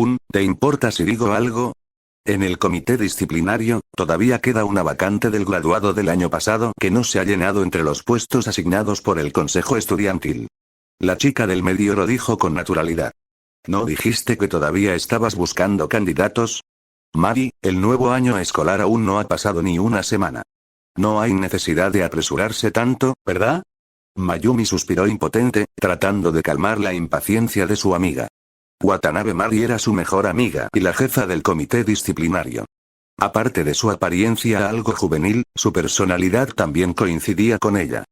Mairo-kun, ¿te importa si digo algo? En el comité disciplinario, todavía queda una vacante del graduado del año pasado que no se ha llenado entre los puestos asignados por el consejo estudiantil. La chica del medio lo dijo con naturalidad. ¿No dijiste que todavía estabas buscando candidatos? Mari, el nuevo año escolar aún no ha pasado ni una semana. No hay necesidad de apresurarse tanto, ¿verdad? Mayumi suspiró impotente, tratando de calmar la impaciencia de su amiga. Watanabe Mari era su mejor amiga y la jefa del comité disciplinario. Aparte de su apariencia algo juvenil, su personalidad también coincidía con ella.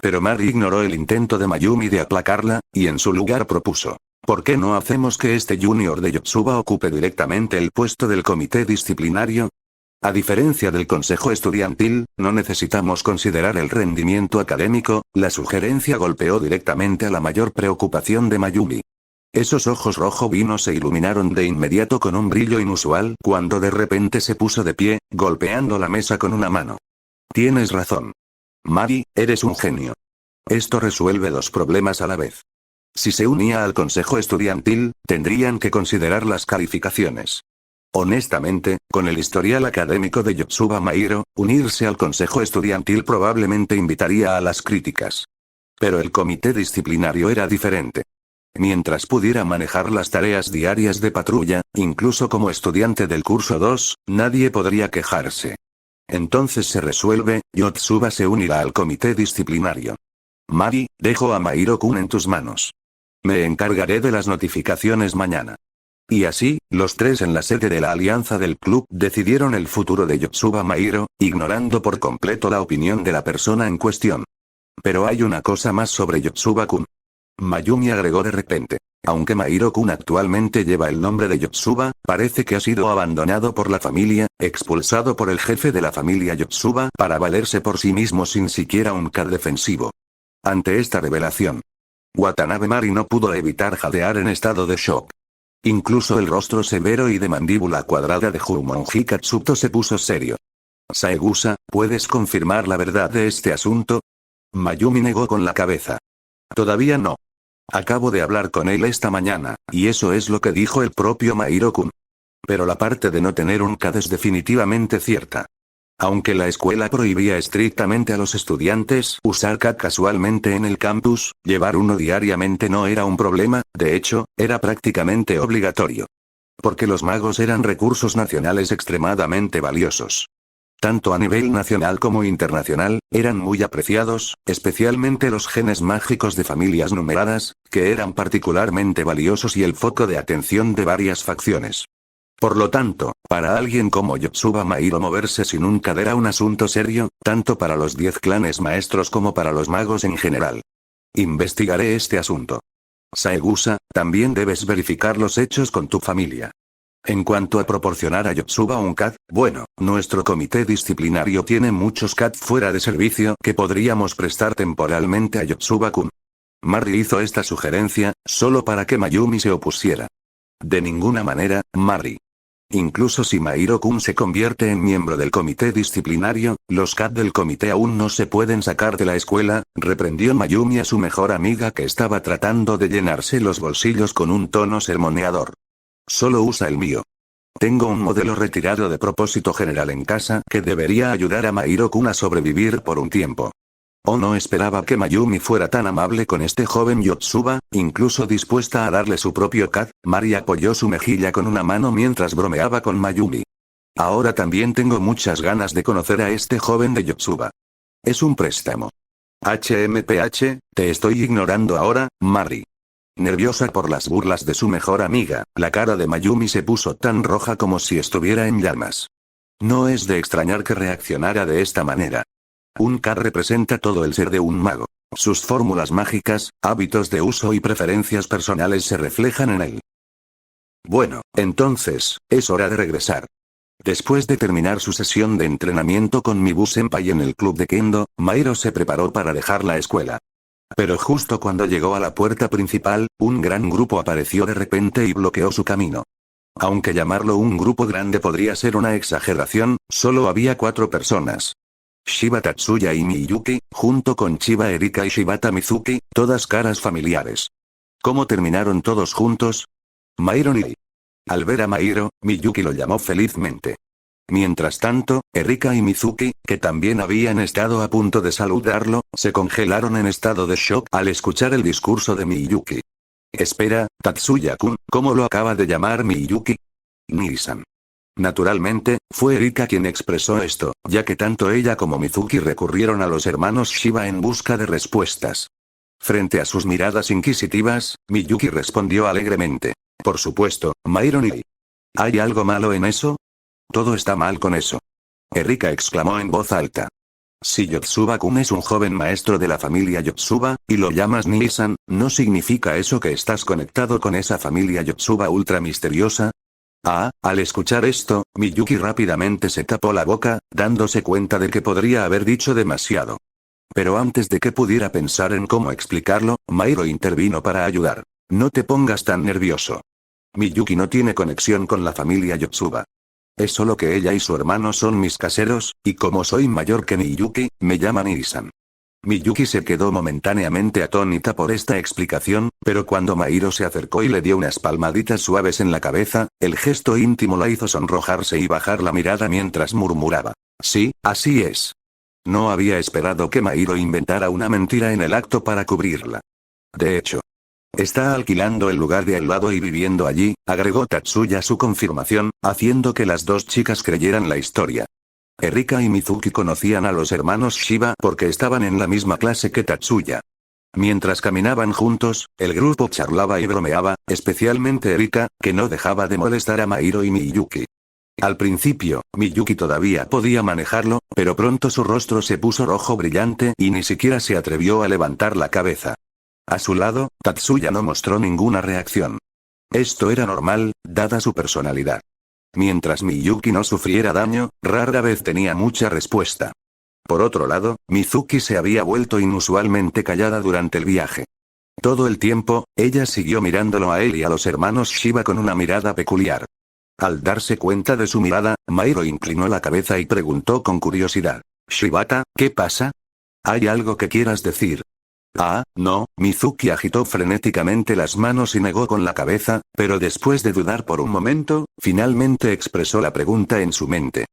Pero Mari ignoró el intento de Mayumi de aplacarla, y en su lugar propuso: ¿por qué no hacemos que este junior de Yotsuba ocupe directamente el puesto del comité disciplinario? A diferencia del consejo estudiantil, no necesitamos considerar el rendimiento académico. La sugerencia golpeó directamente a la mayor preocupación de Mayumi. Esos ojos rojo vino se iluminaron de inmediato con un brillo inusual cuando de repente se puso de pie, golpeando la mesa con una mano. Tienes razón. Mari, eres un genio. Esto resuelve dos problemas a la vez. Si se unía al consejo estudiantil, tendrían que considerar las calificaciones. Honestamente, con el historial académico de Yotsuba Mairo, unirse al consejo estudiantil probablemente invitaría a las críticas. Pero el comité disciplinario era diferente. Mientras pudiera manejar las tareas diarias de patrulla, incluso como estudiante del curso 2, nadie podría quejarse. Entonces se resuelve, Yotsuba se unirá al comité disciplinario. Mari, dejo a Mairo-kun en tus manos. Me encargaré de las notificaciones mañana. Y así, los tres en la sede de la alianza del club decidieron el futuro de Yotsuba Mairo, ignorando por completo la opinión de la persona en cuestión. Pero hay una cosa más sobre Yotsuba-kun. Mayumi agregó de repente. Aunque Mairo-kun actualmente lleva el nombre de Yotsuba, parece que ha sido abandonado por la familia, expulsado por el jefe de la familia Yotsuba para valerse por sí mismo sin siquiera un CAD defensivo. Ante esta revelación, Watanabe Mari no pudo evitar jadear en estado de shock. Incluso el rostro severo y de mandíbula cuadrada de Jumonji Katsuto se puso serio. Saegusa, ¿puedes confirmar la verdad de este asunto? Mayumi negó con la cabeza. Todavía no. Acabo de hablar con él esta mañana, y eso es lo que dijo el propio Mairo-kun. Pero la parte de no tener un CAD es definitivamente cierta. Aunque la escuela prohibía estrictamente a los estudiantes usar CAD casualmente en el campus, llevar uno diariamente no era un problema, de hecho, era prácticamente obligatorio. Porque los magos eran recursos nacionales extremadamente valiosos. Tanto a nivel nacional como internacional, eran muy apreciados, especialmente los genes mágicos de familias numeradas, que eran particularmente valiosos y el foco de atención de varias facciones. Por lo tanto, para alguien como Yotsuba Mairo moverse sin un CAD era un asunto serio, tanto para los 10 clanes maestros como para los magos en general. Investigaré este asunto. Saegusa, también debes verificar los hechos con tu familia. En cuanto a proporcionar a Yotsuba un CAD, bueno, nuestro comité disciplinario tiene muchos CAD fuera de servicio que podríamos prestar temporalmente a Yotsuba-kun. Mari hizo esta sugerencia, solo para que Mayumi se opusiera. De ninguna manera, Mari. Incluso si Mairo-kun se convierte en miembro del comité disciplinario, los CAD del comité aún no se pueden sacar de la escuela, reprendió Mayumi a su mejor amiga que estaba tratando de llenarse los bolsillos con un tono sermoneador. Solo usa el mío. Tengo un modelo retirado de propósito general en casa que debería ayudar a Mairo-kun a sobrevivir por un tiempo. Oh, no esperaba que Mayumi fuera tan amable con este joven Yotsuba, incluso dispuesta a darle su propio CAD. Mari apoyó su mejilla con una mano mientras bromeaba con Mayumi. Ahora también tengo muchas ganas de conocer a este joven de Yotsuba. Es un préstamo. HMPH, te estoy ignorando ahora, Mari. Nerviosa por las burlas de su mejor amiga, la cara de Mayumi se puso tan roja como si estuviera en llamas. No es de extrañar que reaccionara de esta manera. Un CAD representa todo el ser de un mago. Sus fórmulas mágicas, hábitos de uso y preferencias personales se reflejan en él. Bueno, entonces, es hora de regresar. Después de terminar su sesión de entrenamiento con Mibu-senpai en el club de Kendo, Mairo se preparó para dejar la escuela. Pero justo cuando llegó a la puerta principal, un gran grupo apareció de repente y bloqueó su camino. Aunque llamarlo un grupo grande podría ser una exageración, solo había 4 personas. Shiba Tatsuya y Miyuki, junto con Chiba Erika y Shibata Mizuki, todas caras familiares. ¿Cómo terminaron todos juntos? Mairo ni. Al ver a Mairo, Miyuki lo llamó felizmente. Mientras tanto, Erika y Mizuki, que también habían estado a punto de saludarlo, se congelaron en estado de shock al escuchar el discurso de Miyuki. Espera, Tatsuya-kun, ¿cómo lo acaba de llamar Miyuki? Nii-san. Naturalmente, fue Erika quien expresó esto, ya que tanto ella como Mizuki recurrieron a los hermanos Shiba en busca de respuestas. Frente a sus miradas inquisitivas, Miyuki respondió alegremente. Por supuesto, Mairo Nii. ¿Hay algo malo en eso? Todo está mal con eso. Erika exclamó en voz alta. Si Yotsuba-kun es un joven maestro de la familia Yotsuba, y lo llamas Nii-san, ¿no significa eso que estás conectado con esa familia Yotsuba ultra misteriosa? Al escuchar esto, Miyuki rápidamente se tapó la boca, dándose cuenta de que podría haber dicho demasiado. Pero antes de que pudiera pensar en cómo explicarlo, Mairo intervino para ayudar. No te pongas tan nervioso. Miyuki no tiene conexión con la familia Yotsuba. Es solo que ella y su hermano son mis caseros, y como soy mayor que Miyuki, me llaman Nii-san. Miyuki se quedó momentáneamente atónita por esta explicación, pero cuando Mairo se acercó y le dio unas palmaditas suaves en la cabeza, el gesto íntimo la hizo sonrojarse y bajar la mirada mientras murmuraba. Sí, así es. No había esperado que Mairo inventara una mentira en el acto para cubrirla. De hecho, está alquilando el lugar de al lado y viviendo allí, agregó Tatsuya su confirmación, haciendo que las dos chicas creyeran la historia. Erika y Mizuki conocían a los hermanos Shiba porque estaban en la misma clase que Tatsuya. Mientras caminaban juntos, el grupo charlaba y bromeaba, especialmente Erika, que no dejaba de molestar a Mairo y Miyuki. Al principio, Miyuki todavía podía manejarlo, pero pronto su rostro se puso rojo brillante y ni siquiera se atrevió a levantar la cabeza. A su lado, Tatsuya no mostró ninguna reacción. Esto era normal, dada su personalidad. Mientras Miyuki no sufriera daño, rara vez tenía mucha respuesta. Por otro lado, Mizuki se había vuelto inusualmente callada durante el viaje. Todo el tiempo, ella siguió mirándolo a él y a los hermanos Shiba con una mirada peculiar. Al darse cuenta de su mirada, Mairo inclinó la cabeza y preguntó con curiosidad. «Shibata, ¿qué pasa? ¿Hay algo que quieras decir?» No, Mizuki agitó frenéticamente las manos y negó con la cabeza, pero después de dudar por un momento, finalmente expresó la pregunta en su mente.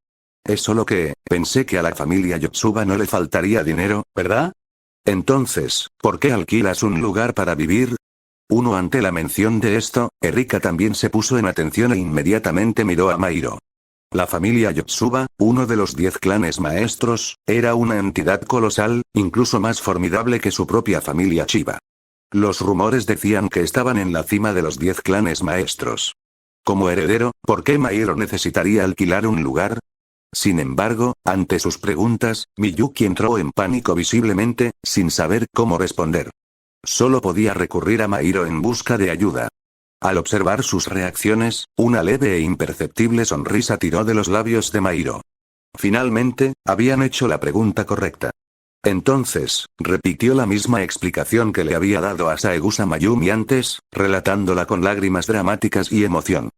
Es solo que, pensé que a la familia Yotsuba no le faltaría dinero, ¿verdad? Entonces, ¿por qué alquilas un lugar para vivir? Ante la mención de esto, Erika también se puso en atención e inmediatamente miró a Mairo. La familia Yotsuba, uno de los 10 clanes maestros, era una entidad colosal, incluso más formidable que su propia familia Shiba. Los rumores decían que estaban en la cima de los 10 clanes maestros. Como heredero, ¿por qué Mairo necesitaría alquilar un lugar? Sin embargo, ante sus preguntas, Miyuki entró en pánico visiblemente, sin saber cómo responder. Solo podía recurrir a Mairo en busca de ayuda. Al observar sus reacciones, una leve e imperceptible sonrisa tiró de los labios de Mairo. Finalmente, habían hecho la pregunta correcta. Entonces, repitió la misma explicación que le había dado a Saegusa Mayumi antes, relatándola con lágrimas dramáticas y emoción.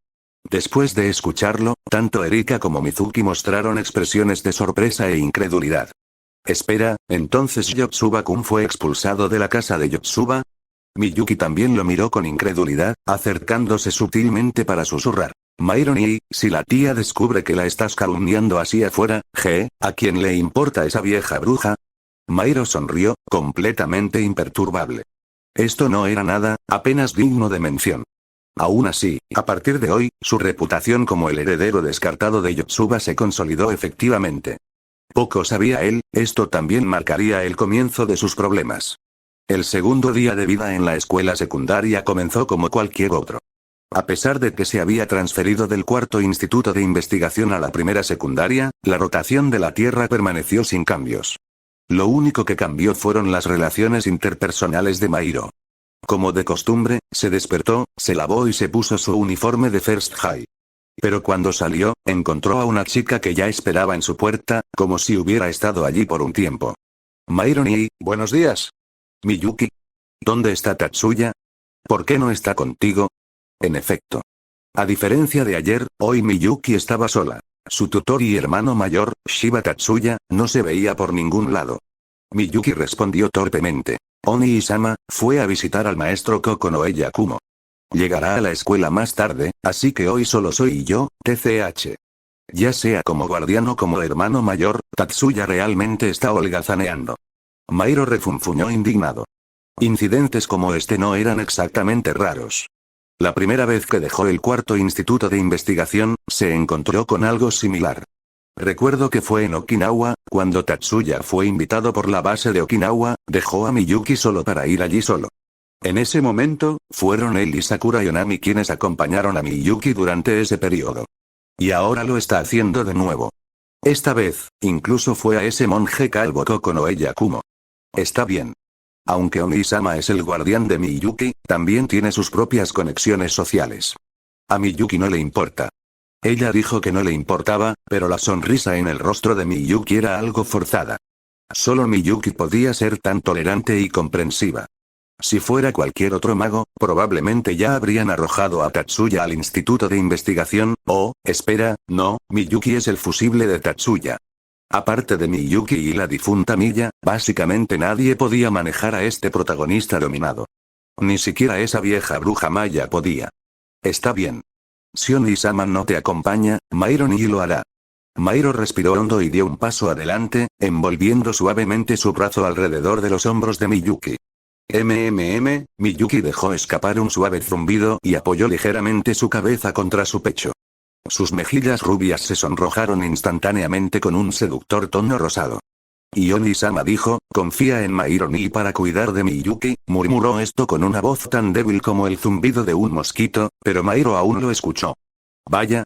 Después de escucharlo, tanto Erika como Mizuki mostraron expresiones de sorpresa e incredulidad. Espera, ¿entonces Yotsuba-kun fue expulsado de la casa de Yotsuba? Miyuki también lo miró con incredulidad, acercándose sutilmente para susurrar. Mairo Nii, si la tía descubre que la estás calumniando así afuera, ¿a quién le importa esa vieja bruja? Mairo sonrió, completamente imperturbable. Esto no era nada, apenas digno de mención. Aún así, a partir de hoy, su reputación como el heredero descartado de Yotsuba se consolidó efectivamente. Poco sabía él, esto también marcaría el comienzo de sus problemas. El segundo día de vida en la escuela secundaria comenzó como cualquier otro. A pesar de que se había transferido del cuarto instituto de investigación a la primera secundaria, la rotación de la Tierra permaneció sin cambios. Lo único que cambió fueron las relaciones interpersonales de Mairo. Como de costumbre, se despertó, se lavó y se puso su uniforme de First High. Pero cuando salió, encontró a una chica que ya esperaba en su puerta, como si hubiera estado allí por un tiempo. Mairo Nii, buenos días. Miyuki. ¿Dónde está Tatsuya? ¿Por qué no está contigo? En efecto. A diferencia de ayer, hoy Miyuki estaba sola. Su tutor y hermano mayor, Shiba Tatsuya, no se veía por ningún lado. Miyuki respondió torpemente. Oni-sama, fue a visitar al maestro Kokonoe Yakumo. Llegará a la escuela más tarde, así que hoy solo soy yo, TCH. Ya sea como guardián o como hermano mayor, Tatsuya realmente está holgazaneando. Mairo refunfuñó indignado. Incidentes como este no eran exactamente raros. La primera vez que dejó el cuarto instituto de investigación, se encontró con algo similar. Recuerdo que fue en Okinawa, cuando Tatsuya fue invitado por la base de Okinawa, dejó a Miyuki solo para ir allí solo. En ese momento, fueron él y Sakura Yonami quienes acompañaron a Miyuki durante ese periodo. Y ahora lo está haciendo de nuevo. Esta vez, incluso fue a ese monje calvo Koko no Yakumo. Está bien. Aunque Onisama es el guardián de Miyuki, también tiene sus propias conexiones sociales. A Miyuki no le importa. Ella dijo que no le importaba, pero la sonrisa en el rostro de Miyuki era algo forzada. Solo Miyuki podía ser tan tolerante y comprensiva. Si fuera cualquier otro mago, probablemente ya habrían arrojado a Tatsuya al instituto de investigación, espera, no, Miyuki es el fusible de Tatsuya. Aparte de Miyuki y la difunta Miya, básicamente nadie podía manejar a este protagonista dominado. Ni siquiera esa vieja bruja maya podía. Está bien. Si Onisama no te acompaña, Mairo ni lo hará. Mairo respiró hondo y dio un paso adelante, envolviendo suavemente su brazo alrededor de los hombros de Miyuki. Miyuki dejó escapar un suave zumbido y apoyó ligeramente su cabeza contra su pecho. Sus mejillas rubias se sonrojaron instantáneamente con un seductor tono rosado. Y Onisama dijo, confía en Mairo ni para cuidar de Miyuki, murmuró esto con una voz tan débil como el zumbido de un mosquito, pero Mairo aún lo escuchó. Vaya.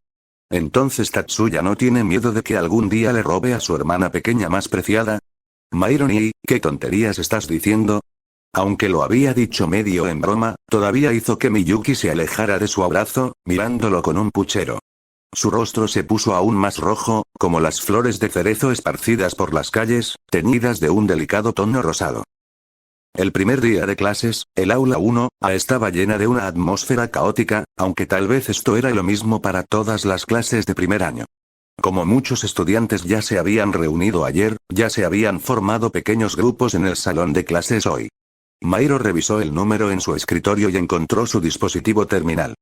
Entonces Tatsuya no tiene miedo de que algún día le robe a su hermana pequeña más preciada. Mairo ni, ¿qué tonterías estás diciendo? Aunque lo había dicho medio en broma, todavía hizo que Miyuki se alejara de su abrazo, mirándolo con un puchero. Su rostro se puso aún más rojo, como las flores de cerezo esparcidas por las calles, teñidas de un delicado tono rosado. El primer día de clases, el aula 1A estaba llena de una atmósfera caótica, aunque tal vez esto era lo mismo para todas las clases de primer año. Como muchos estudiantes ya se habían reunido ayer, ya se habían formado pequeños grupos en el salón de clases hoy. Mairo revisó el número en su escritorio y encontró su dispositivo terminal.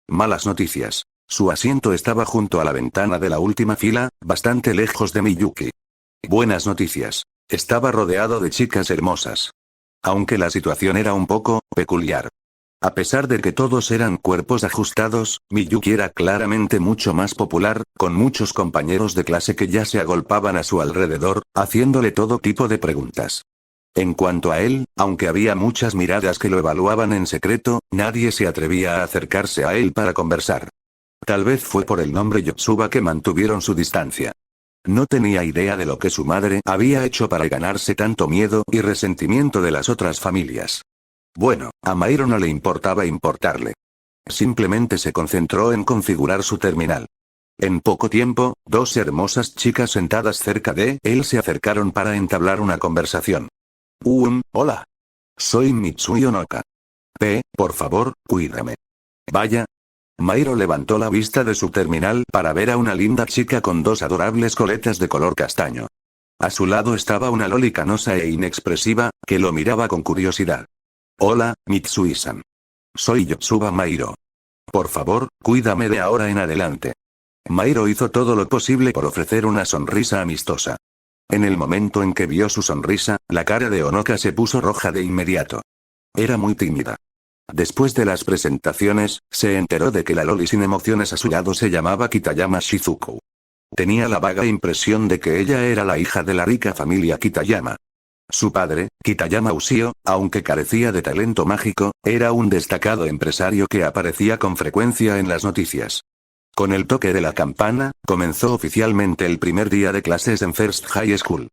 Malas noticias. Su asiento estaba junto a la ventana de la última fila, bastante lejos de Miyuki. Buenas noticias. Estaba rodeado de chicas hermosas. Aunque la situación era un poco peculiar. A pesar de que todos eran cuerpos ajustados, Miyuki era claramente mucho más popular, con muchos compañeros de clase que ya se agolpaban a su alrededor, haciéndole todo tipo de preguntas. En cuanto a él, aunque había muchas miradas que lo evaluaban en secreto, nadie se atrevía a acercarse a él para conversar. Tal vez fue por el nombre Yotsuba que mantuvieron su distancia. No tenía idea de lo que su madre había hecho para ganarse tanto miedo y resentimiento de las otras familias. Bueno, a Mairo no le importaba importarle. Simplemente se concentró en configurar su terminal. En poco tiempo, dos hermosas chicas sentadas cerca de él se acercaron para entablar una conversación. Hola. Soy Mitsui Onoka. Por favor, cuídame. Vaya. Mairo levantó la vista de su terminal para ver a una linda chica con dos adorables coletas de color castaño. A su lado estaba una loli canosa e inexpresiva, que lo miraba con curiosidad. Hola, Mitsui-san. Soy Yotsuba Mairo. Por favor, cuídame de ahora en adelante. Mairo hizo todo lo posible por ofrecer una sonrisa amistosa. En el momento en que vio su sonrisa, la cara de Onoka se puso roja de inmediato. Era muy tímida. Después de las presentaciones, se enteró de que la loli sin emociones a su lado se llamaba Kitayama Shizuku. Tenía la vaga impresión de que ella era la hija de la rica familia Kitayama. Su padre, Kitayama Ushio, aunque carecía de talento mágico, era un destacado empresario que aparecía con frecuencia en las noticias. Con el toque de la campana, comenzó oficialmente el primer día de clases en First High School.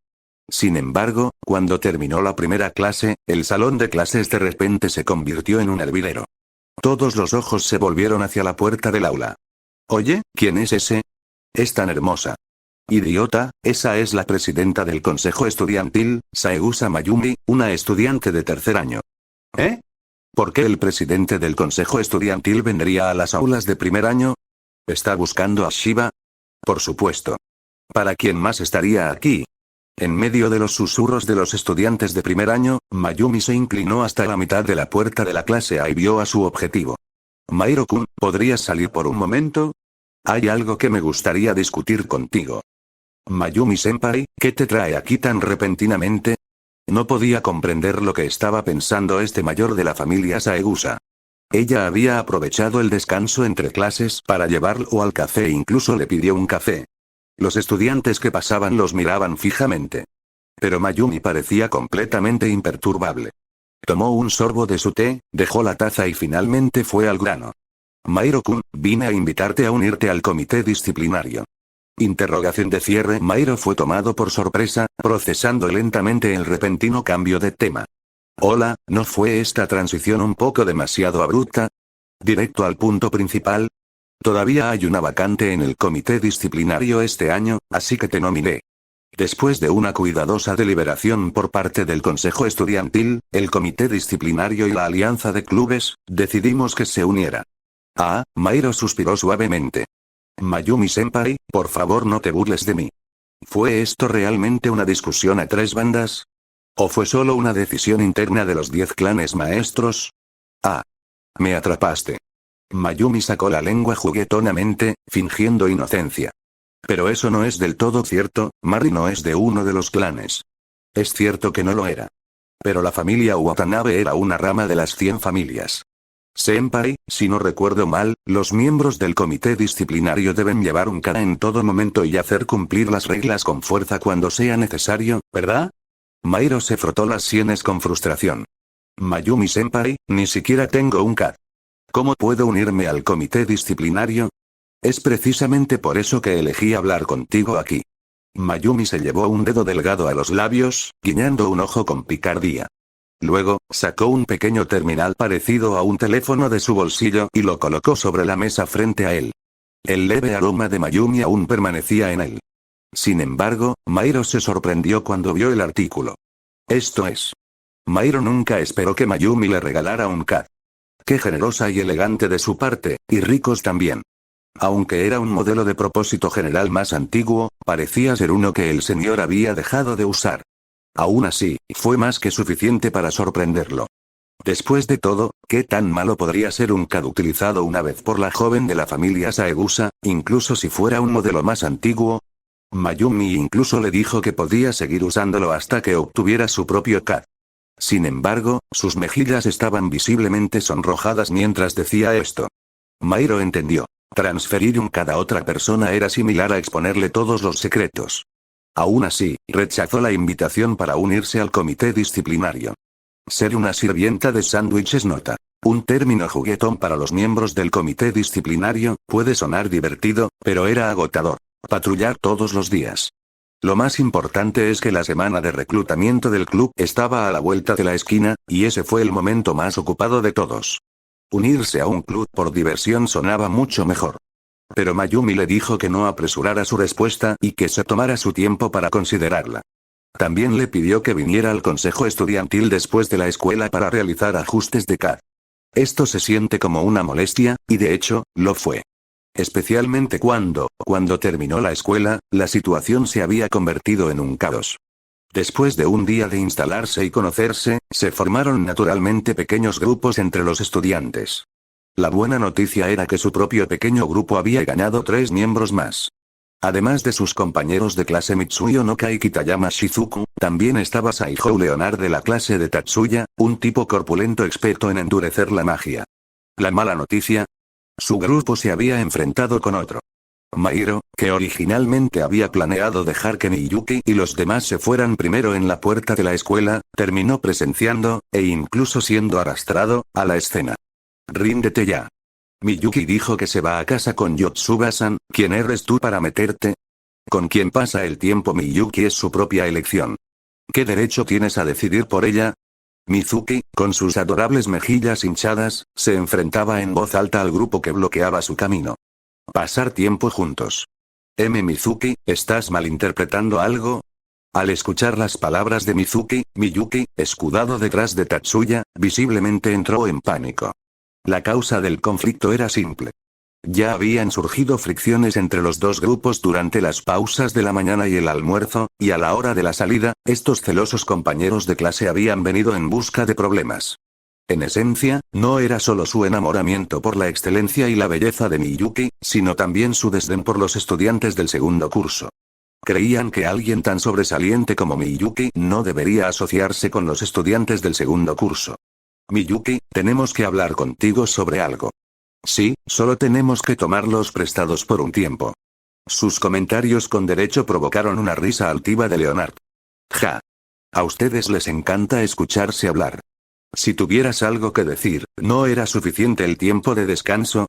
Sin embargo, cuando terminó la primera clase, el salón de clases de repente se convirtió en un hervidero. Todos los ojos se volvieron hacia la puerta del aula. Oye, ¿quién es ese? Es tan hermosa. Idiota, esa es la presidenta del consejo estudiantil, Saegusa Mayumi, una estudiante de tercer año. ¿Eh? ¿Por qué el presidente del consejo estudiantil vendría a las aulas de primer año? ¿Está buscando a Shiba? Por supuesto. ¿Para quién más estaría aquí? En medio de los susurros de los estudiantes de primer año, Mayumi se inclinó hasta la mitad de la puerta de la clase A y vio a su objetivo. Mairo-kun, ¿podrías salir por un momento? Hay algo que me gustaría discutir contigo. Mayumi-senpai, ¿qué te trae aquí tan repentinamente? No podía comprender lo que estaba pensando este mayor de la familia Saegusa. Ella había aprovechado el descanso entre clases para llevarlo al café e incluso le pidió un café. Los estudiantes que pasaban los miraban fijamente. Pero Mayumi parecía completamente imperturbable. Tomó un sorbo de su té, dejó la taza y finalmente fue al grano. Mairo-kun, vine a invitarte a unirte al comité disciplinario. Interrogación de cierre. Mairo fue tomado por sorpresa, procesando lentamente el repentino cambio de tema. Hola, ¿no fue esta transición un poco demasiado abrupta? Directo al punto principal. Todavía hay una vacante en el comité disciplinario este año, así que te nominé. Después de una cuidadosa deliberación por parte del consejo estudiantil, el comité disciplinario y la alianza de clubes, decidimos que se uniera. Ah, Mairo suspiró suavemente. Mayumi-senpai, por favor no te burles de mí. ¿Fue esto realmente una discusión a tres bandas? ¿O fue solo una decisión interna de los 10 clanes maestros? Ah. Me atrapaste. Mayumi sacó la lengua juguetonamente, fingiendo inocencia. Pero eso no es del todo cierto, Mari no es de uno de los clanes. Es cierto que no lo era. Pero la familia Watanabe era una rama de las 100 familias. Senpai, si no recuerdo mal, los miembros del comité disciplinario deben llevar un kata en todo momento y hacer cumplir las reglas con fuerza cuando sea necesario, ¿verdad? Mairo se frotó las sienes con frustración. Mayumi-senpai, ni siquiera tengo un kata. ¿Cómo puedo unirme al comité disciplinario? Es precisamente por eso que elegí hablar contigo aquí. Mayumi se llevó un dedo delgado a los labios, guiñando un ojo con picardía. Luego, sacó un pequeño terminal parecido a un teléfono de su bolsillo y lo colocó sobre la mesa frente a él. El leve aroma de Mayumi aún permanecía en él. Sin embargo, Mairo se sorprendió cuando vio el artículo. Esto es. Mairo nunca esperó que Mayumi le regalara un kata. Qué generosa y elegante de su parte, y ricos también. Aunque era un modelo de propósito general más antiguo, parecía ser uno que el señor había dejado de usar. Aún así, fue más que suficiente para sorprenderlo. Después de todo, ¿qué tan malo podría ser un kata utilizado una vez por la joven de la familia Saegusa, incluso si fuera un modelo más antiguo? Mayumi incluso le dijo que podía seguir usándolo hasta que obtuviera su propio kata. Sin embargo, sus mejillas estaban visiblemente sonrojadas mientras decía esto. Mairo entendió. Transferir un kata a otra persona era similar a exponerle todos los secretos. Aún así, rechazó la invitación para unirse al comité disciplinario. Ser una sirvienta de sándwiches nota. Un término juguetón para los miembros del comité disciplinario, puede sonar divertido, pero era agotador. Patrullar todos los días. Lo más importante es que la semana de reclutamiento del club estaba a la vuelta de la esquina, y ese fue el momento más ocupado de todos. Unirse a un club por diversión sonaba mucho mejor. Pero Mayumi le dijo que no apresurara su respuesta y que se tomara su tiempo para considerarla. También le pidió que viniera al consejo estudiantil después de la escuela para realizar ajustes de kata. Esto se siente como una molestia, y de hecho, lo fue. Especialmente cuando terminó la escuela, la situación se había convertido en un caos. Después de un día de instalarse y conocerse, se formaron naturalmente pequeños grupos entre los estudiantes. La buena noticia era que su propio pequeño grupo había ganado 3 miembros más. Además de sus compañeros de clase Mitsuyo Noka y Kitayama Shizuku, también estaba Saihou Leonard de la clase de Tatsuya, un tipo corpulento experto en endurecer la magia. La mala noticia. Su grupo se había enfrentado con otro. Mairo, que originalmente había planeado dejar que Miyuki y los demás se fueran primero en la puerta de la escuela, terminó presenciando, e incluso siendo arrastrado, a la escena. Ríndete ya. Miyuki dijo que se va a casa con Yotsuba-san. ¿Quién eres tú para meterte? Con quien pasa el tiempo Miyuki es su propia elección. ¿Qué derecho tienes a decidir por ella? Mizuki, con sus adorables mejillas hinchadas, se enfrentaba en voz alta al grupo que bloqueaba su camino. Pasar tiempo juntos. Mizuki, ¿estás malinterpretando algo? Al escuchar las palabras de Mizuki, Miyuki, escudado detrás de Tatsuya, visiblemente entró en pánico. La causa del conflicto era simple. Ya habían surgido fricciones entre los dos grupos durante las pausas de la mañana y el almuerzo, y a la hora de la salida, estos celosos compañeros de clase habían venido en busca de problemas. En esencia, no era solo su enamoramiento por la excelencia y la belleza de Miyuki, sino también su desdén por los estudiantes del segundo curso. Creían que alguien tan sobresaliente como Miyuki no debería asociarse con los estudiantes del segundo curso. Miyuki, tenemos que hablar contigo sobre algo. Sí, solo tenemos que tomarlos prestados por un tiempo. Sus comentarios con derecho provocaron una risa altiva de Leonard. Ja. A ustedes les encanta escucharse hablar. Si tuvieras algo que decir, ¿no era suficiente el tiempo de descanso?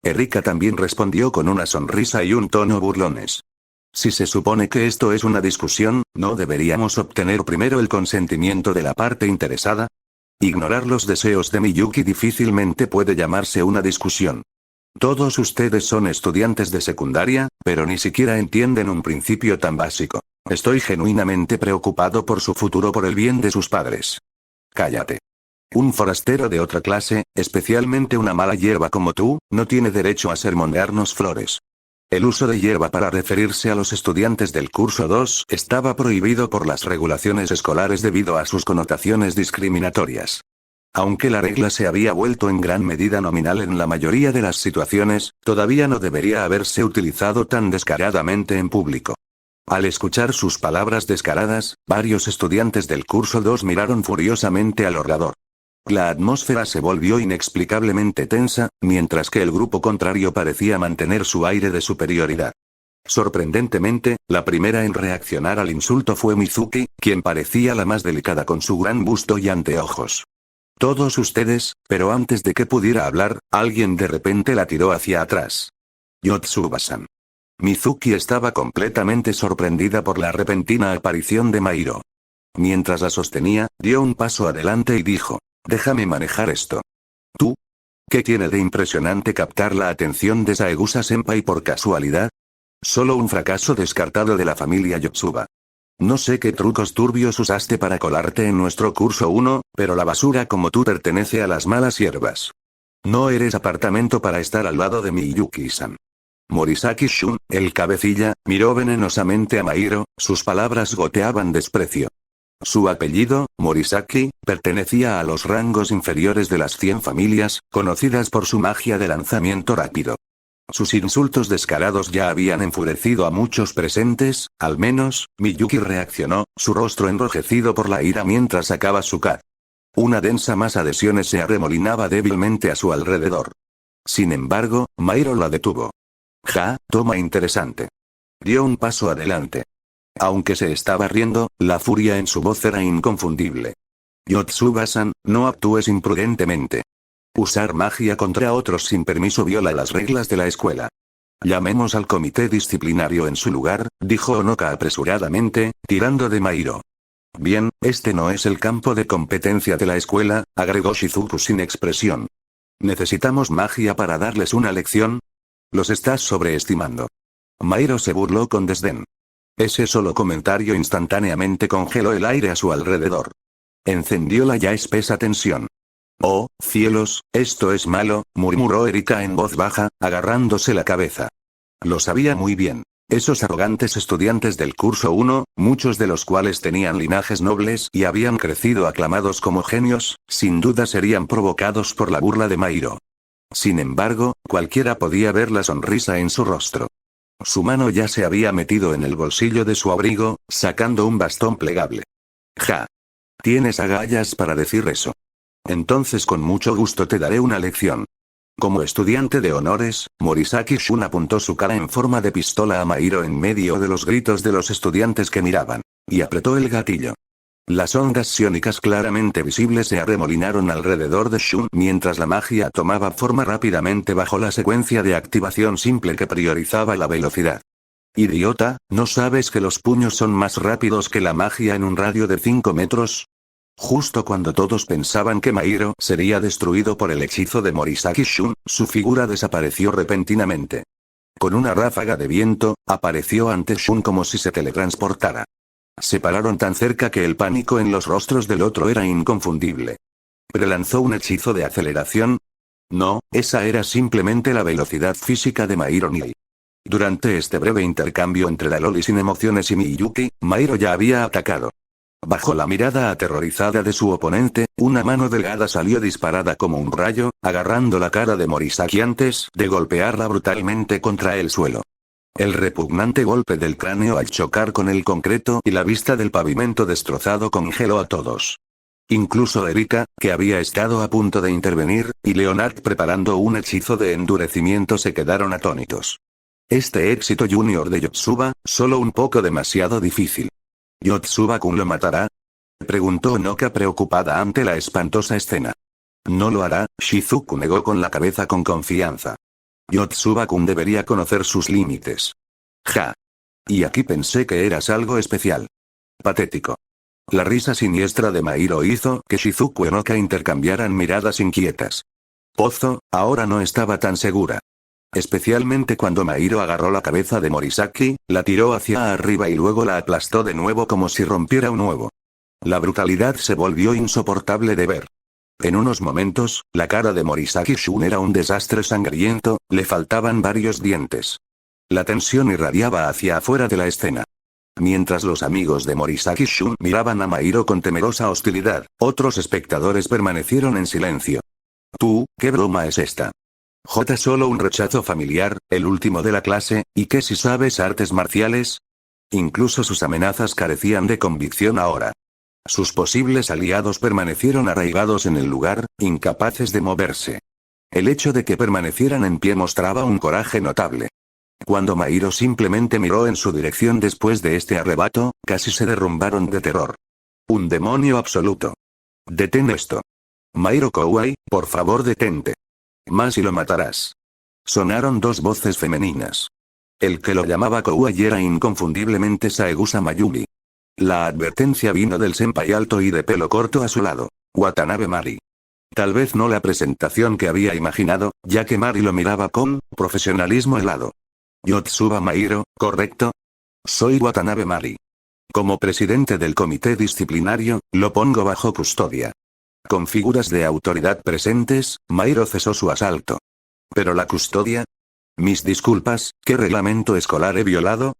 Erika también respondió con una sonrisa y un tono burlones. Si se supone que esto es una discusión, ¿no deberíamos obtener primero el consentimiento de la parte interesada? Ignorar los deseos de Miyuki difícilmente puede llamarse una discusión. Todos ustedes son estudiantes de secundaria, pero ni siquiera entienden un principio tan básico. Estoy genuinamente preocupado por su futuro por el bien de sus padres. Cállate. Un forastero de otra clase, especialmente una mala hierba como tú, no tiene derecho a sermonearnos flores. El uso de hierba para referirse a los estudiantes del curso 2 estaba prohibido por las regulaciones escolares debido a sus connotaciones discriminatorias. Aunque la regla se había vuelto en gran medida nominal en la mayoría de las situaciones, todavía no debería haberse utilizado tan descaradamente en público. Al escuchar sus palabras descaradas, varios estudiantes del curso 2 miraron furiosamente al orador. La atmósfera se volvió inexplicablemente tensa, mientras que el grupo contrario parecía mantener su aire de superioridad. Sorprendentemente, la primera en reaccionar al insulto fue Mizuki, quien parecía la más delicada con su gran busto y anteojos. Todos ustedes, pero antes de que pudiera hablar, alguien de repente la tiró hacia atrás. Yotsuba-san. Mizuki estaba completamente sorprendida por la repentina aparición de Mairo. Mientras la sostenía, dio un paso adelante y dijo: déjame manejar esto. ¿Tú? ¿Qué tiene de impresionante captar la atención de Saegusa-senpai por casualidad? Solo un fracaso descartado de la familia Yotsuba. No sé qué trucos turbios usaste para colarte en nuestro curso 1, pero la basura como tú pertenece a las malas hierbas. No eres apartamento para estar al lado de Miyuki-san. Morisaki Shun, el cabecilla, miró venenosamente a Mairo, sus palabras goteaban desprecio. Su apellido, Morisaki, pertenecía a los rangos inferiores de las 100 familias, conocidas por su magia de lanzamiento rápido. Sus insultos descarados ya habían enfurecido a muchos presentes, al menos, Miyuki reaccionó, su rostro enrojecido por la ira mientras sacaba su cat. Una densa masa de siones se arremolinaba débilmente a su alrededor. Sin embargo, Mairo la detuvo. Ja, toma interesante. Dio un paso adelante. Aunque se estaba riendo, la furia en su voz era inconfundible. Yotsuba-san, no actúes imprudentemente. Usar magia contra otros sin permiso viola las reglas de la escuela. Llamemos al comité disciplinario en su lugar, dijo Onoka apresuradamente, tirando de Mairo. Bien, este no es el campo de competencia de la escuela, agregó Shizuku sin expresión. ¿Necesitamos magia para darles una lección? Los estás sobreestimando. Mairo se burló con desdén. Ese solo comentario instantáneamente congeló el aire a su alrededor. Encendió la ya espesa tensión. Oh, cielos, esto es malo, murmuró Erika en voz baja, agarrándose la cabeza. Lo sabía muy bien. Esos arrogantes estudiantes del curso 1, muchos de los cuales tenían linajes nobles y habían crecido aclamados como genios, sin duda serían provocados por la burla de Mairo. Sin embargo, cualquiera podía ver la sonrisa en su rostro. Su mano ya se había metido en el bolsillo de su abrigo, sacando un bastón plegable. Ja. Tienes agallas para decir eso. Entonces con mucho gusto te daré una lección. Como estudiante de honores, Morisaki Shun apuntó su cara en forma de pistola a Mairo en medio de los gritos de los estudiantes que miraban. Y apretó el gatillo. Las ondas psiónicas claramente visibles se arremolinaron alrededor de Shun mientras la magia tomaba forma rápidamente bajo la secuencia de activación simple que priorizaba la velocidad. Idiota, ¿no sabes que los puños son más rápidos que la magia en un radio de 5 metros? Justo cuando todos pensaban que Mairo sería destruido por el hechizo de Morisaki Shun, su figura desapareció repentinamente. Con una ráfaga de viento, apareció ante Shun como si se teletransportara. Se pararon tan cerca que el pánico en los rostros del otro era inconfundible. ¿Prelanzó un hechizo de aceleración? No, esa era simplemente la velocidad física de Mairo Nii. Durante este breve intercambio entre la Loli sin emociones y Miyuki, Mairo ya había atacado. Bajo la mirada aterrorizada de su oponente, una mano delgada salió disparada como un rayo, agarrando la cara de Morisaki antes de golpearla brutalmente contra el suelo. El repugnante golpe del cráneo al chocar con el concreto y la vista del pavimento destrozado congeló a todos. Incluso Erika, que había estado a punto de intervenir, y Leonard preparando un hechizo de endurecimiento se quedaron atónitos. Este éxito junior de Yotsuba, solo un poco demasiado difícil. ¿Yotsuba-kun lo matará? Preguntó Onoka preocupada ante la espantosa escena. No lo hará, Shizuku negó con la cabeza con confianza. Yotsuba-kun debería conocer sus límites. Ja. Y aquí pensé que eras algo especial. Patético. La risa siniestra de Mairo hizo que Shizuku y Onoka intercambiaran miradas inquietas. Pozo, ahora no estaba tan segura. Especialmente cuando Mairo agarró la cabeza de Morisaki, la tiró hacia arriba y luego la aplastó de nuevo como si rompiera un huevo. La brutalidad se volvió insoportable de ver. En unos momentos, la cara de Morisaki-shun era un desastre sangriento, le faltaban varios dientes. La tensión irradiaba hacia afuera de la escena. Mientras los amigos de Morisaki-shun miraban a Mairo con temerosa hostilidad, otros espectadores permanecieron en silencio. ¿Tú, qué broma es esta? Solo un rechazo familiar, el último de la clase, ¿y qué si sabes artes marciales? Incluso sus amenazas carecían de convicción ahora. Sus posibles aliados permanecieron arraigados en el lugar, incapaces de moverse. El hecho de que permanecieran en pie mostraba un coraje notable. Cuando Mairo simplemente miró en su dirección después de este arrebato, casi se derrumbaron de terror. Un demonio absoluto. Detén esto. Mairo Kouai, por favor detente. Más y lo matarás. Sonaron dos voces femeninas. El que lo llamaba Kouai era inconfundiblemente Saegusa Mayumi. La advertencia vino del senpai alto y de pelo corto a su lado. Watanabe Mari. Tal vez no la presentación que había imaginado, ya que Mari lo miraba con profesionalismo helado. Yotsuba Mairo, ¿correcto? Soy Watanabe Mari. Como presidente del comité disciplinario, lo pongo bajo custodia. Con figuras de autoridad presentes, Mairo cesó su asalto. ¿Pero la custodia? Mis disculpas, ¿qué reglamento escolar he violado?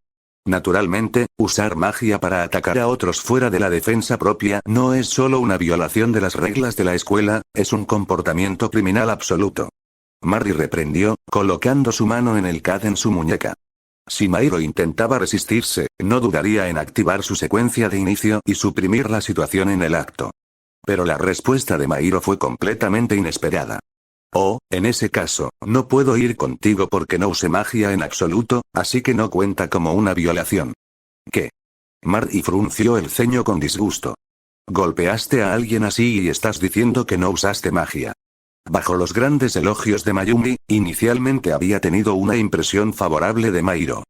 Naturalmente, usar magia para atacar a otros fuera de la defensa propia no es solo una violación de las reglas de la escuela, es un comportamiento criminal absoluto. Mari reprendió, colocando su mano en el CAD en su muñeca. Si Mairo intentaba resistirse, no dudaría en activar su secuencia de inicio y suprimir la situación en el acto. Pero la respuesta de Mairo fue completamente inesperada. Oh, en ese caso, no puedo ir contigo porque no usé magia en absoluto, así que no cuenta como una violación. ¿Qué? Mari frunció el ceño con disgusto. Golpeaste a alguien así y estás diciendo que no usaste magia. Bajo los grandes elogios de Mayumi, inicialmente había tenido una impresión favorable de Mairo.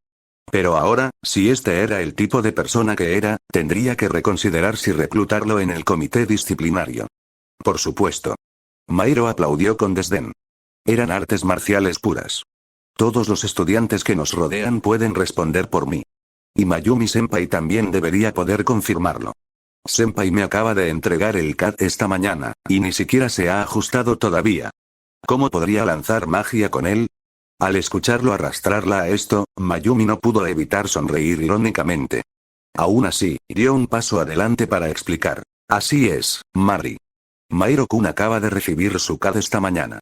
Pero ahora, si este era el tipo de persona que era, tendría que reconsiderar si reclutarlo en el comité disciplinario. Por supuesto. Mairo aplaudió con desdén. Eran artes marciales puras. Todos los estudiantes que nos rodean pueden responder por mí. Y Mayumi-senpai también debería poder confirmarlo. Senpai me acaba de entregar el CAD esta mañana, y ni siquiera se ha ajustado todavía. ¿Cómo podría lanzar magia con él? Al escucharlo arrastrarla a esto, Mayumi no pudo evitar sonreír irónicamente. Aún así, dio un paso adelante para explicar. Así es, Mari. Mairo-kun acaba de recibir su CAD esta mañana.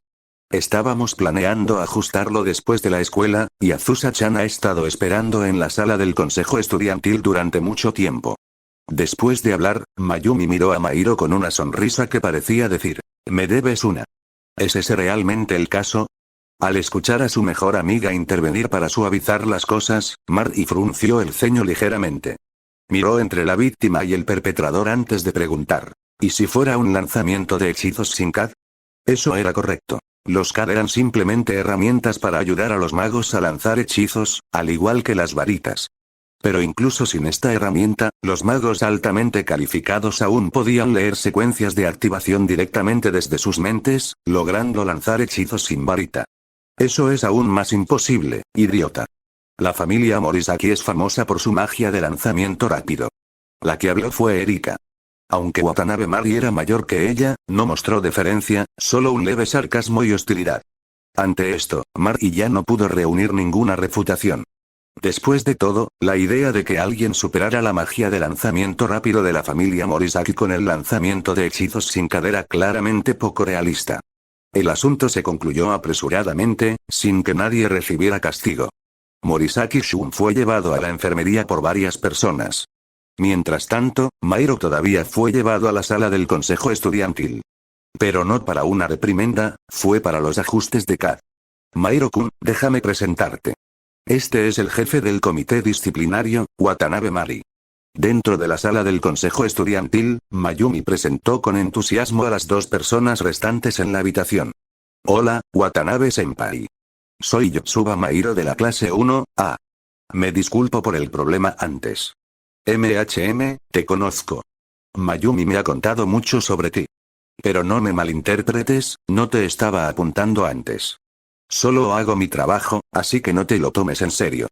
Estábamos planeando ajustarlo después de la escuela, y Azusa-chan ha estado esperando en la sala del consejo estudiantil durante mucho tiempo. Después de hablar, Mayumi miró a Mairo con una sonrisa que parecía decir, me debes una. ¿Es ese realmente el caso? Al escuchar a su mejor amiga intervenir para suavizar las cosas, Mari frunció el ceño ligeramente. Miró entre la víctima y el perpetrador antes de preguntar. ¿Y si fuera un lanzamiento de hechizos sin CAD? Eso era correcto. Los CAD eran simplemente herramientas para ayudar a los magos a lanzar hechizos, al igual que las varitas. Pero incluso sin esta herramienta, los magos altamente calificados aún podían leer secuencias de activación directamente desde sus mentes, logrando lanzar hechizos sin varita. Eso es aún más imposible, idiota. La familia Morisaki es famosa por su magia de lanzamiento rápido. La que habló fue Erika. Aunque Watanabe Mari era mayor que ella, no mostró deferencia, solo un leve sarcasmo y hostilidad. Ante esto, Mari ya no pudo reunir ninguna refutación. Después de todo, la idea de que alguien superara la magia de lanzamiento rápido de la familia Morisaki con el lanzamiento de hechizos sin cadera claramente poco realista. El asunto se concluyó apresuradamente, sin que nadie recibiera castigo. Morisaki Shun fue llevado a la enfermería por varias personas. Mientras tanto, Mairo todavía fue llevado a la sala del consejo estudiantil. Pero no para una reprimenda, fue para los ajustes de CAD. Mairo-kun, déjame presentarte. Este es el jefe del comité disciplinario, Watanabe Mari. Dentro de la sala del consejo estudiantil, Mayumi presentó con entusiasmo a las dos personas restantes en la habitación. Hola, Watanabe-senpai. Soy Yotsuba Mairo de la clase 1A. Me disculpo por el problema antes. Te conozco. Mayumi me ha contado mucho sobre ti. Pero no me malinterpretes, no te estaba apuntando antes. Solo hago mi trabajo, así que no te lo tomes en serio.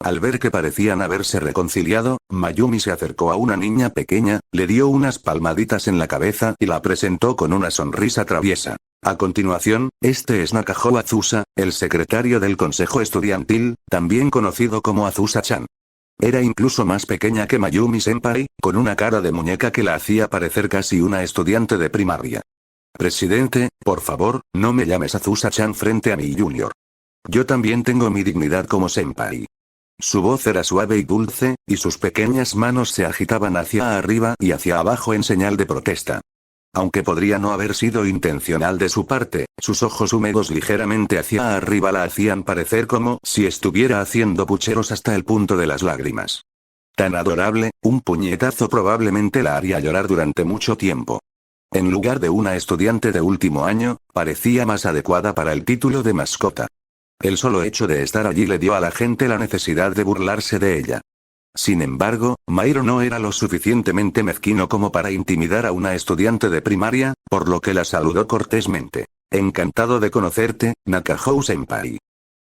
Al ver que parecían haberse reconciliado, Mayumi se acercó a una niña pequeña, le dio unas palmaditas en la cabeza y la presentó con una sonrisa traviesa. A continuación, este es Nakaho Azusa, el secretario del consejo estudiantil, también conocido como Azusa-chan. Era incluso más pequeña que Mayumi-senpai, con una cara de muñeca que la hacía parecer casi una estudiante de primaria. Presidente, por favor, no me llames Azusa-chan frente a mi junior. Yo también tengo mi dignidad como senpai. Su voz era suave y dulce, y sus pequeñas manos se agitaban hacia arriba y hacia abajo en señal de protesta. Aunque podría no haber sido intencional de su parte, sus ojos húmedos ligeramente hacia arriba la hacían parecer como si estuviera haciendo pucheros hasta el punto de las lágrimas. Tan adorable, un puñetazo probablemente la haría llorar durante mucho tiempo. En lugar de una estudiante de último año, parecía más adecuada para el título de mascota. El solo hecho de estar allí le dio a la gente la necesidad de burlarse de ella. Sin embargo, Mairo no era lo suficientemente mezquino como para intimidar a una estudiante de primaria, por lo que la saludó cortésmente. Encantado de conocerte, Nakaho-senpai.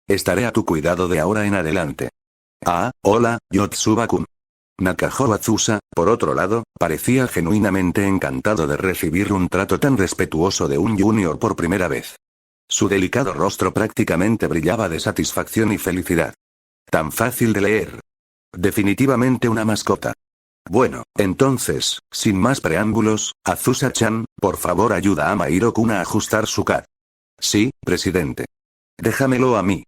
Estaré a tu cuidado de ahora en adelante. Ah, hola, Yotsuba-kun. Nakaho Azusa, por otro lado, parecía genuinamente encantado de recibir un trato tan respetuoso de un junior por primera vez. Su delicado rostro prácticamente brillaba de satisfacción y felicidad. Tan fácil de leer. Definitivamente una mascota. Bueno, entonces, sin más preámbulos, Azusa-chan, por favor ayuda a Mairo-kun a ajustar su CAD. Sí, presidente. Déjamelo a mí.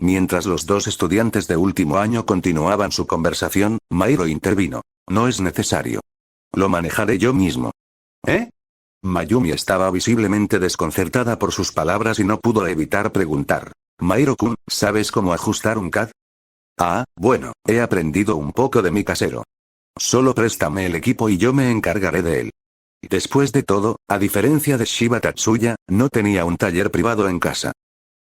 Mientras los dos estudiantes de último año continuaban su conversación, Mairo intervino. No es necesario. Lo manejaré yo mismo. ¿Eh? Mayumi estaba visiblemente desconcertada por sus palabras y no pudo evitar preguntar. Mairo-kun, ¿sabes cómo ajustar un CAD? Ah, bueno, he aprendido un poco de mi casero. Solo préstame el equipo y yo me encargaré de él. Después de todo, a diferencia de Shiba Tatsuya, no tenía un taller privado en casa.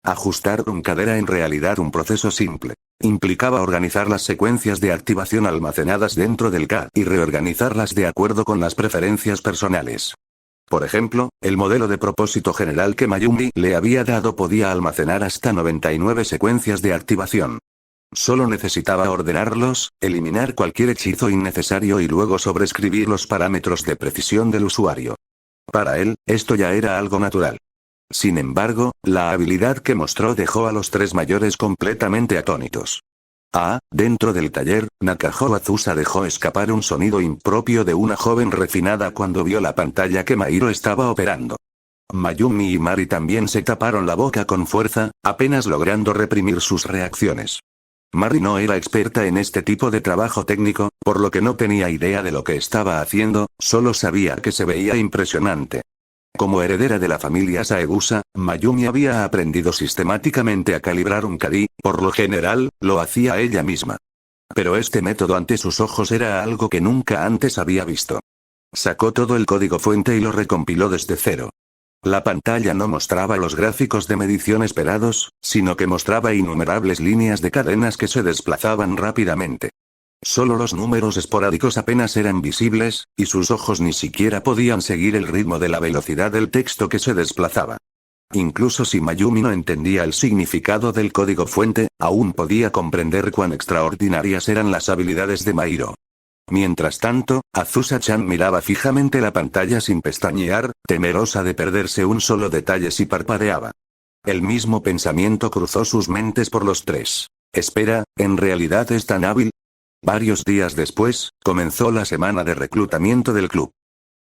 Ajustar un CAD era en realidad un proceso simple. Implicaba organizar las secuencias de activación almacenadas dentro del CAD y reorganizarlas de acuerdo con las preferencias personales. Por ejemplo, el modelo de propósito general que Mayumi le había dado podía almacenar hasta 99 secuencias de activación. Solo necesitaba ordenarlos, eliminar cualquier hechizo innecesario y luego sobreescribir los parámetros de precisión del usuario. Para él, esto ya era algo natural. Sin embargo, la habilidad que mostró dejó a los tres mayores completamente atónitos. Dentro del taller, Nakaho Azusa dejó escapar un sonido impropio de una joven refinada cuando vio la pantalla que Mairo estaba operando. Mayumi y Mari también se taparon la boca con fuerza, apenas logrando reprimir sus reacciones. Mari no era experta en este tipo de trabajo técnico, por lo que no tenía idea de lo que estaba haciendo, solo sabía que se veía impresionante. Como heredera de la familia Saegusa, Mayumi había aprendido sistemáticamente a calibrar un CAD, por lo general, lo hacía ella misma. Pero este método ante sus ojos era algo que nunca antes había visto. Sacó todo el código fuente y lo recompiló desde cero. La pantalla no mostraba los gráficos de medición esperados, sino que mostraba innumerables líneas de cadenas que se desplazaban rápidamente. Solo los números esporádicos apenas eran visibles, y sus ojos ni siquiera podían seguir el ritmo de la velocidad del texto que se desplazaba. Incluso si Mayumi no entendía el significado del código fuente, aún podía comprender cuán extraordinarias eran las habilidades de Mairo. Mientras tanto, Azusa-chan miraba fijamente la pantalla sin pestañear, temerosa de perderse un solo detalle si parpadeaba. El mismo pensamiento cruzó sus mentes por los tres. Espera, ¿en realidad es tan hábil? Varios días después, comenzó la semana de reclutamiento del club.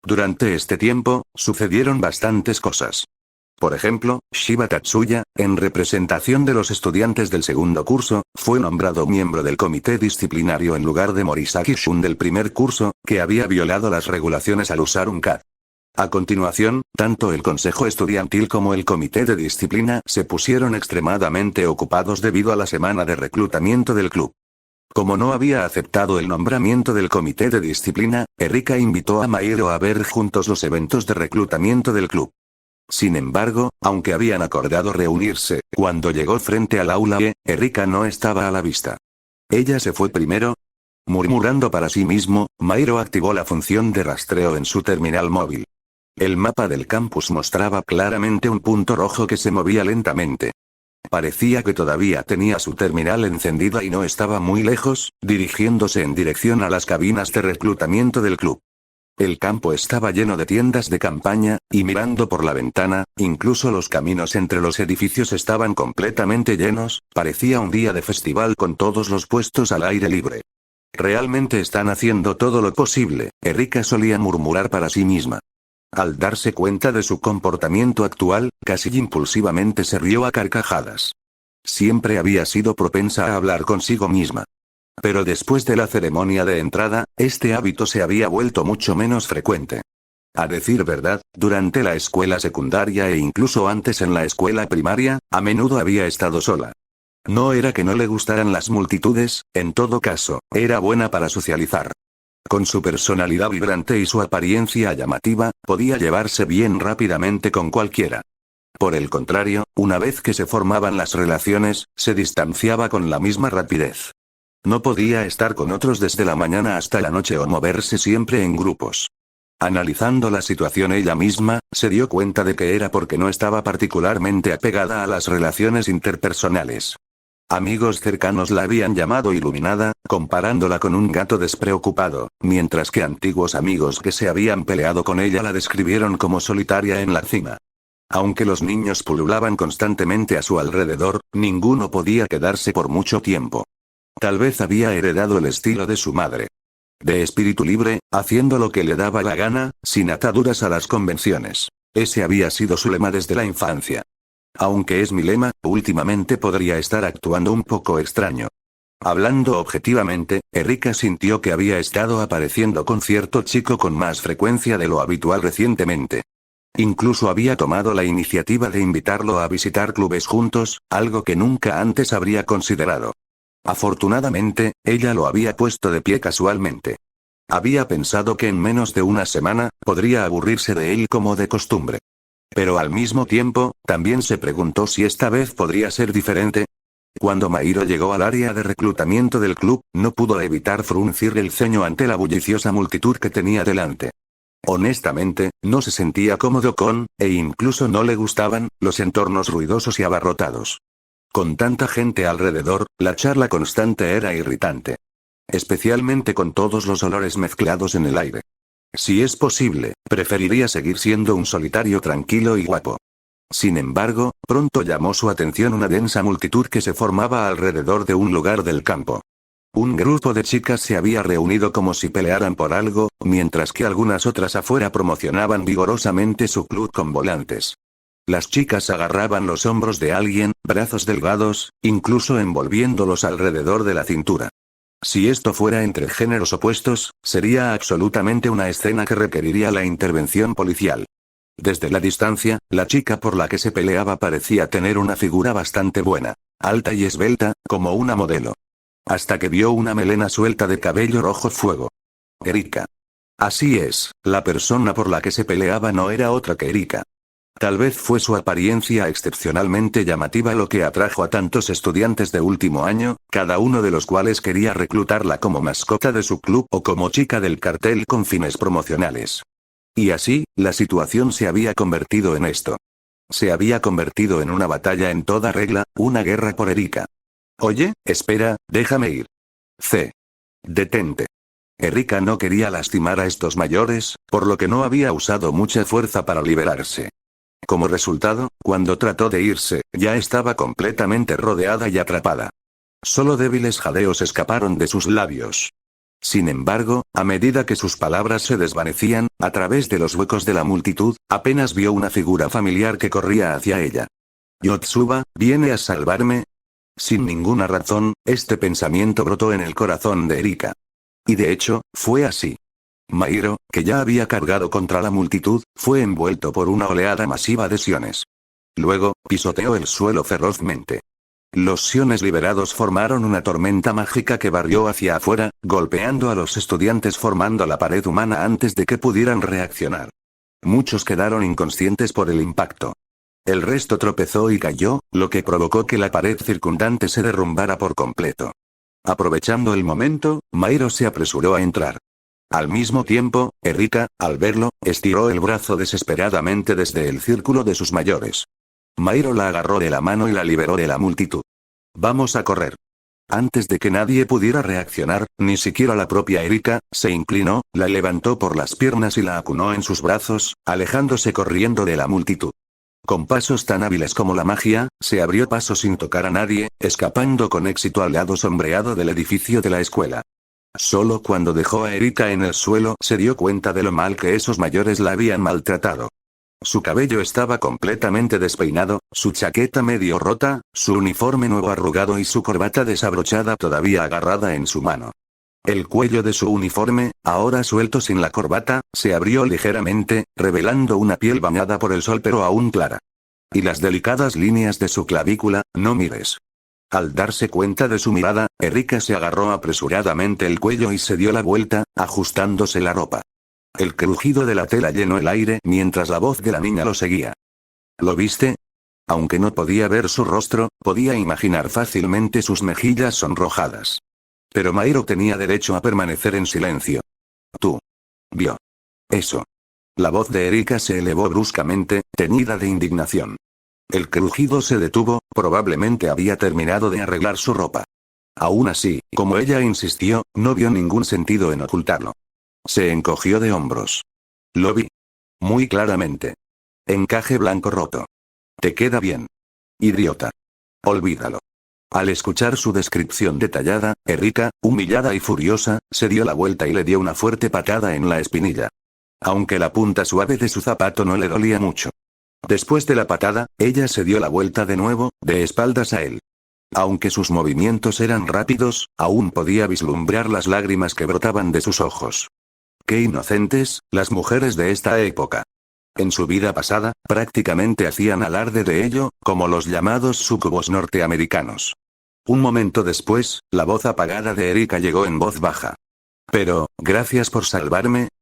Durante este tiempo, sucedieron bastantes cosas. Por ejemplo, Shiba Tatsuya, en representación de los estudiantes del segundo curso, fue nombrado miembro del comité disciplinario en lugar de Morisaki Shun del primer curso, que había violado las regulaciones al usar un CAD. A continuación, tanto el consejo estudiantil como el comité de disciplina se pusieron extremadamente ocupados debido a la semana de reclutamiento del club. Como no había aceptado el nombramiento del comité de disciplina, Erika invitó a Mairo a ver juntos los eventos de reclutamiento del club. Sin embargo, aunque habían acordado reunirse, cuando llegó frente al aula Erika no estaba a la vista. Ella se fue primero. Murmurando para sí mismo, Mairo activó la función de rastreo en su terminal móvil. El mapa del campus mostraba claramente un punto rojo que se movía lentamente. Parecía que todavía tenía su terminal encendida y no estaba muy lejos, dirigiéndose en dirección a las cabinas de reclutamiento del club. El campo estaba lleno de tiendas de campaña, y mirando por la ventana, incluso los caminos entre los edificios estaban completamente llenos, parecía un día de festival con todos los puestos al aire libre. Realmente están haciendo todo lo posible, Erika solía murmurar para sí misma. Al darse cuenta de su comportamiento actual, casi impulsivamente se rió a carcajadas. Siempre había sido propensa a hablar consigo misma. Pero después de la ceremonia de entrada, este hábito se había vuelto mucho menos frecuente. A decir verdad, durante la escuela secundaria e incluso antes en la escuela primaria, a menudo había estado sola. No era que no le gustaran las multitudes, en todo caso, era buena para socializar. Con su personalidad vibrante y su apariencia llamativa, podía llevarse bien rápidamente con cualquiera. Por el contrario, una vez que se formaban las relaciones, se distanciaba con la misma rapidez. No podía estar con otros desde la mañana hasta la noche o moverse siempre en grupos. Analizando la situación ella misma, se dio cuenta de que era porque no estaba particularmente apegada a las relaciones interpersonales. Amigos cercanos la habían llamado iluminada, comparándola con un gato despreocupado, mientras que antiguos amigos que se habían peleado con ella la describieron como solitaria en la cima. Aunque los niños pululaban constantemente a su alrededor, ninguno podía quedarse por mucho tiempo. Tal vez había heredado el estilo de su madre. De espíritu libre, haciendo lo que le daba la gana, sin ataduras a las convenciones. Ese había sido su lema desde la infancia. Aunque es mi lema, últimamente podría estar actuando un poco extraño. Hablando objetivamente, Erika sintió que había estado apareciendo con cierto chico con más frecuencia de lo habitual recientemente. Incluso había tomado la iniciativa de invitarlo a visitar clubes juntos, algo que nunca antes habría considerado. Afortunadamente, ella lo había puesto de pie casualmente. Había pensado que en menos de una semana, podría aburrirse de él como de costumbre. Pero al mismo tiempo, también se preguntó si esta vez podría ser diferente. Cuando Mairo llegó al área de reclutamiento del club, no pudo evitar fruncir el ceño ante la bulliciosa multitud que tenía delante. Honestamente, no se sentía cómodo con, e incluso no le gustaban, los entornos ruidosos y abarrotados. Con tanta gente alrededor, la charla constante era irritante. Especialmente con todos los olores mezclados en el aire. Si es posible, preferiría seguir siendo un solitario tranquilo y guapo. Sin embargo, pronto llamó su atención una densa multitud que se formaba alrededor de un lugar del campo. Un grupo de chicas se había reunido como si pelearan por algo, mientras que algunas otras afuera promocionaban vigorosamente su club con volantes. Las chicas agarraban los hombros de alguien, brazos delgados, incluso envolviéndolos alrededor de la cintura. Si esto fuera entre géneros opuestos, sería absolutamente una escena que requeriría la intervención policial. Desde la distancia, la chica por la que se peleaba parecía tener una figura bastante buena, alta y esbelta, como una modelo. Hasta que vio una melena suelta de cabello rojo fuego. Erika. Así es, la persona por la que se peleaba no era otra que Erika. Tal vez fue su apariencia excepcionalmente llamativa lo que atrajo a tantos estudiantes de último año, cada uno de los cuales quería reclutarla como mascota de su club o como chica del cartel con fines promocionales. Y así, la situación se había convertido en esto. Se había convertido en una batalla en toda regla, una guerra por Erika. Oye, espera, déjame ir. Detente. Erika no quería lastimar a estos mayores, por lo que no había usado mucha fuerza para liberarse. Como resultado, cuando trató de irse, ya estaba completamente rodeada y atrapada. Solo débiles jadeos escaparon de sus labios. Sin embargo, a medida que sus palabras se desvanecían, a través de los huecos de la multitud, apenas vio una figura familiar que corría hacia ella. Yotsuba, ¿viene a salvarme? Sin ninguna razón, este pensamiento brotó en el corazón de Erika. Y de hecho, fue así. Mairo, que ya había cargado contra la multitud, fue envuelto por una oleada masiva de siones. Luego, pisoteó el suelo ferozmente. Los siones liberados formaron una tormenta mágica que barrió hacia afuera, golpeando a los estudiantes formando la pared humana antes de que pudieran reaccionar. Muchos quedaron inconscientes por el impacto. El resto tropezó y cayó, lo que provocó que la pared circundante se derrumbara por completo. Aprovechando el momento, Mairo se apresuró a entrar. Al mismo tiempo, Erika, al verlo, estiró el brazo desesperadamente desde el círculo de sus mayores. Mairo la agarró de la mano y la liberó de la multitud. «Vamos a correr». Antes de que nadie pudiera reaccionar, ni siquiera la propia Erika, se inclinó, la levantó por las piernas y la acunó en sus brazos, alejándose corriendo de la multitud. Con pasos tan hábiles como la magia, se abrió paso sin tocar a nadie, escapando con éxito al lado sombreado del edificio de la escuela. Solo cuando dejó a Erika en el suelo se dio cuenta de lo mal que esos mayores la habían maltratado. Su cabello estaba completamente despeinado, su chaqueta medio rota, su uniforme nuevo arrugado y su corbata desabrochada todavía agarrada en su mano. El cuello de su uniforme, ahora suelto sin la corbata, se abrió ligeramente, revelando una piel bañada por el sol pero aún clara. Y las delicadas líneas de su clavícula, no mires. Al darse cuenta de su mirada, Erika se agarró apresuradamente el cuello y se dio la vuelta, ajustándose la ropa. El crujido de la tela llenó el aire mientras la voz de la niña lo seguía. ¿Lo viste? Aunque no podía ver su rostro, podía imaginar fácilmente sus mejillas sonrojadas. Pero Mairo tenía derecho a permanecer en silencio. Tú. Vio. Eso. La voz de Erika se elevó bruscamente, teñida de indignación. El crujido se detuvo, probablemente había terminado de arreglar su ropa. Aún así, como ella insistió, no vio ningún sentido en ocultarlo. Se encogió de hombros. Lo vi. Muy claramente. Encaje blanco roto. Te queda bien. Idiota. Olvídalo. Al escuchar su descripción detallada, Erika, humillada y furiosa, se dio la vuelta y le dio una fuerte patada en la espinilla. Aunque la punta suave de su zapato no le dolía mucho. Después de la patada, ella se dio la vuelta de nuevo, de espaldas a él. Aunque sus movimientos eran rápidos, aún podía vislumbrar las lágrimas que brotaban de sus ojos. Qué inocentes, las mujeres de esta época. En su vida pasada, prácticamente hacían alarde de ello, como los llamados súcubos norteamericanos. Un momento después, la voz apagada de Erika llegó en voz baja. Pero, gracias por salvarme.